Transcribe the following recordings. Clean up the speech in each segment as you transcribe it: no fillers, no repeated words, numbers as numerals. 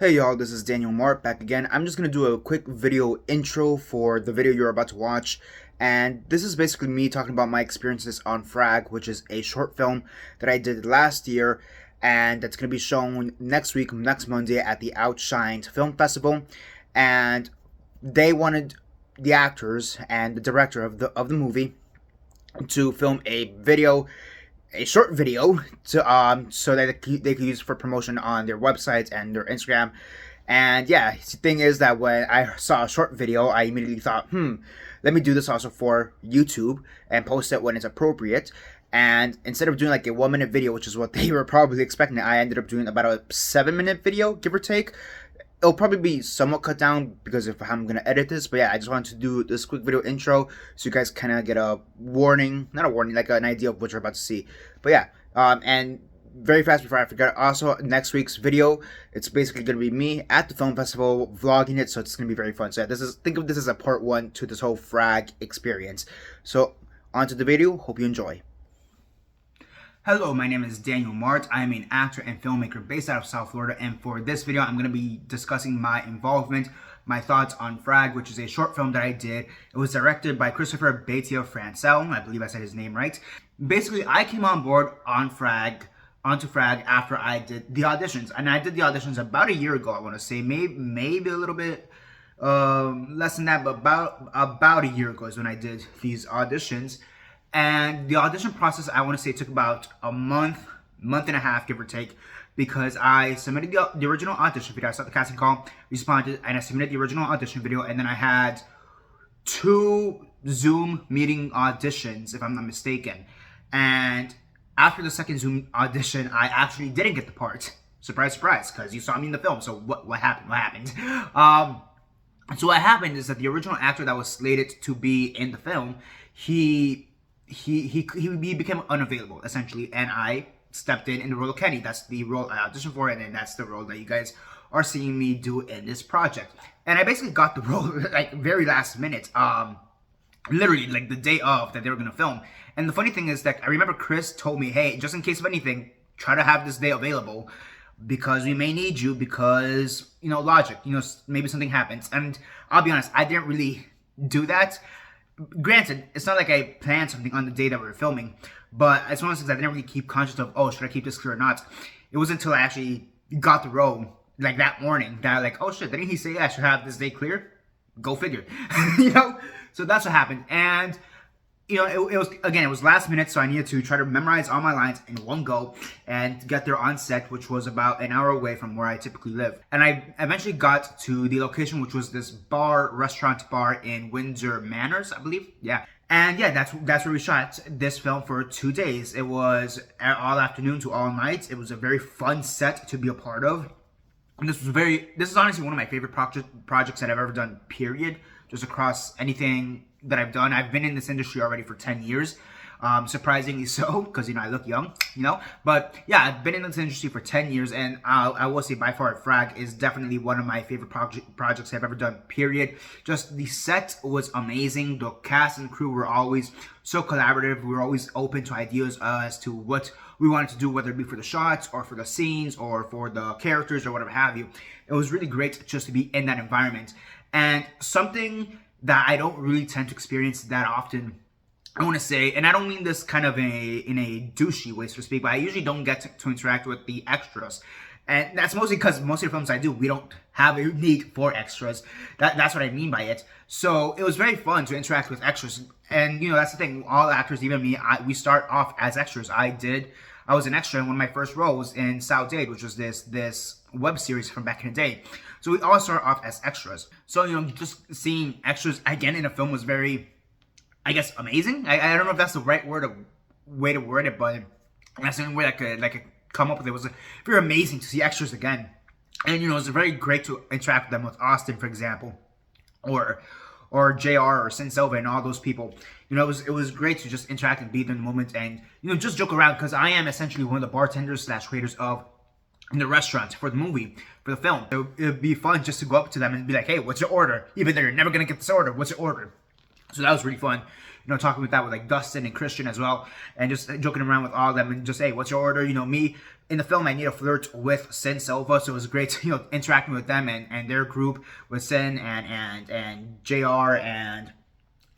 Hey y'all, this is Daniel Mart back again. I'm just going to do a quick video intro for the video you're about to watch. And this is basically me talking about my experiences on Frag, which is a short film that I did last year. And that's going to be shown next week, next Monday at the Outshined Film Festival. And they wanted the actors and the director of the movie to film a short video to so that they could use for promotion on their websites and their Instagram. And yeah, the thing is that when I saw a short video, I immediately thought, let me do this also for YouTube and post it when it's appropriate. And instead of doing like a 1-minute video, which is what they were probably expecting, I ended up doing about a 7-minute video, give or take. It'll probably be somewhat cut down because if I'm going to edit this. But yeah, I just wanted to do this quick video intro so you guys kind of get a warning, not a warning, like an idea of what you're about to see. But yeah, and very fast before I forget, also next week's video, it's basically going to be me at the film festival vlogging it. So it's going to be very fun. So yeah, think of this as a part 1 to this whole Frag experience. So on to the video. Hope you enjoy. Hello, my name is Daniel Mart. I am an actor and filmmaker based out of South Florida, and for this video, I'm going to be discussing my involvement, my thoughts on Frag, which is a short film that I did. It was directed by Christopher Francel, I believe I said his name right. Basically, I came on board onto Frag after I did the auditions, and I did the auditions about a year ago. I want to say maybe a little bit less than that, but about a year ago is when I did these auditions. And the audition process, I want to say, took about a month and a half, give or take, because I submitted the original audition video. I saw the casting call, responded, and I submitted the original audition video. And then I had 2 Zoom meeting auditions, if I'm not mistaken. And after the second Zoom audition, I actually didn't get the part. Surprise, surprise, because you saw me in the film. So what happened? What happened? So what happened is that the original actor that was slated to be in the film, he became unavailable, essentially, and I stepped in the role of Kenny. That's the role I auditioned for, and then that's the role that you guys are seeing me do in this project. And I basically got the role like very last minute, literally like the day of that they were gonna film. And the funny thing is that I remember Chris told me, hey, just in case of anything, try to have this day available because we may need you because, you know, logic, you know, maybe something happens. And I'll be honest, I didn't really do that. Granted, it's not like I planned something on the day that we were filming, but it's one of those things I didn't really keep conscious of, oh, should I keep this clear or not? It wasn't until I actually got the role, like that morning, that I like, oh shit, didn't he say I should have this day clear? Go figure. You know? So that's what happened. And, you know, it was last minute, so I needed to try to memorize all my lines in one go and get there on set, which was about an hour away from where I typically live. And I eventually got to the location, which was this restaurant bar in Windsor Manors, I believe. Yeah. And yeah, that's where we shot this film for 2 days. It was all afternoon to all night. It was a very fun set to be a part of. And this is honestly one of my favorite projects that I've ever done, period. Just across anything that I've done. I've been in this industry already for 10 years. Surprisingly so, because, you know, I look young, you know. But yeah, I've been in this industry for 10 years, and I will say by far Frag is definitely one of my favorite projects I've ever done, period. Just the set was amazing. The cast and crew were always so collaborative. We were always open to ideas as to what we wanted to do, whether it be for the shots or for the scenes or for the characters or whatever have you. It was really great just to be in that environment. And something that I don't really tend to experience that often, I want to say, and I don't mean this kind of in a douchey way, so to speak, but I usually don't get to interact with the extras. And that's mostly because most of the films I do, we don't have a need for extras. That's what I mean by it. So it was very fun to interact with extras. And, you know, that's the thing. All actors, even me, we start off as extras. I was an extra in one of my first roles in South Dade, which was this web series from back in the day. So we all start off as extras. So, you know, just seeing extras again in a film was very, I guess, amazing. I don't know if that's the right way to word it, but that's the only way I could come up with it. It was very amazing to see extras again. And, you know, it was very great to interact with them, with Austin, for example, or JR or Sin Silva and all those people. You know, it was great to just interact and be in the moment and, you know, just joke around, because I am essentially one of the bartenders / creators in the restaurant for the movie, for the film. So it would be fun just to go up to them and be like, hey, what's your order? Even though you're never going to get this order, what's your order? So that was really fun. talking with that with like Dustin and Christian as well, and just joking around with all of them, and just, hey, what's your order? Me in the film, I need to flirt with Sin Silva, so it was great to, interacting with them and their group with Sin and JR and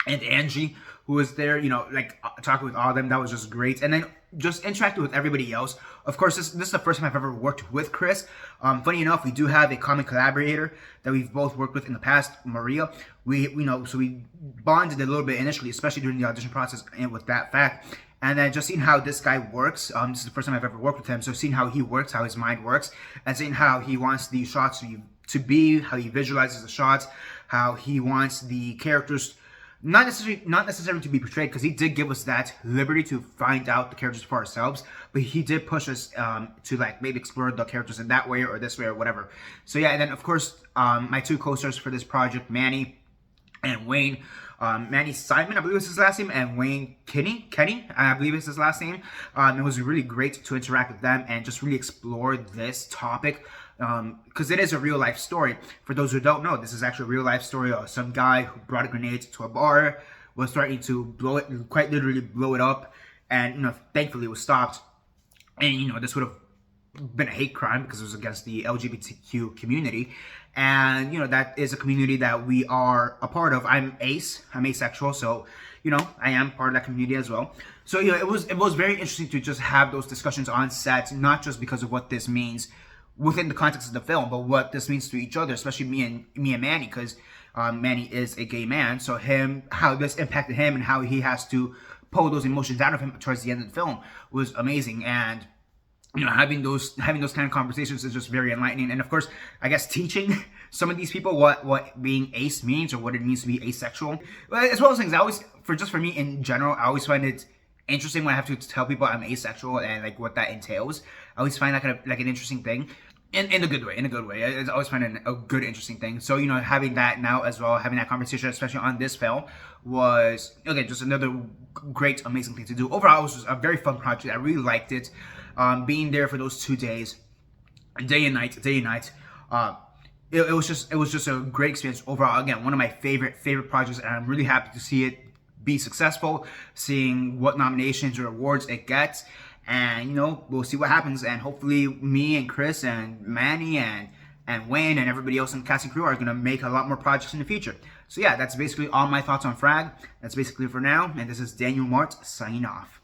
Angie, who was there, like talking with all of them. That was just great. And then just interacting with everybody else. Of course, this is the first time I've ever worked with Chris. Funny enough, we do have a common collaborator that we've both worked with in the past, Maria. So we bonded a little bit initially, especially during the audition process, and with that fact. And then just seeing how this guy works, this is the first time I've ever worked with him, so seeing how he works, how his mind works, and seeing how he wants the shots to be, how he visualizes the shots, how he wants the characters not necessarily to be portrayed, because he did give us that liberty to find out the characters for ourselves, but he did push us to like maybe explore the characters in that way or this way or whatever. So yeah, and then of course my two co-stars for this project, Manny and Wayne. Manny Simon, I believe is his last name, and Wayne Kenny, I believe is his last name. It was really great to interact with them and just really explore this topic, because it is a real life story. For those who don't know, this is actually a real life story of some guy who brought a grenade to a bar, was threatening to blow it, quite literally blow it up, and thankfully it was stopped. And this would have been a hate crime because it was against the LGBTQ community. And that is a community that we are a part of. I'm asexual, so I am part of that community as well. So it was very interesting to just have those discussions on set, not just because of what this means within the context of the film, but what this means to each other, especially me and Manny, because Manny is a gay man. So how this impacted him and how he has to pull those emotions out of him towards the end of the film was amazing. And having those kind of conversations is just very enlightening. And of course, I guess teaching some of these people what being ace means, or what it means to be asexual. As well as things, for me in general, I always find it interesting when I have to tell people I'm asexual and like what that entails. I always find that kind of like an interesting thing. In a good way, I always find it a good, interesting thing. So, having that now as well, having that conversation, especially on this film, was, again, just another great, amazing thing to do. Overall, it was just a very fun project. I really liked it. Being there for those 2 days, day and night, it was just a great experience overall. Again, one of my favorite projects, and I'm really happy to see it be successful, seeing what nominations or awards it gets. And we'll see what happens, and hopefully me and Chris and Manny and Wayne and everybody else in the casting crew are going to make a lot more projects in the future. So yeah, that's basically all my thoughts on Frag. That's basically it for now, and this is Daniel Mart signing off.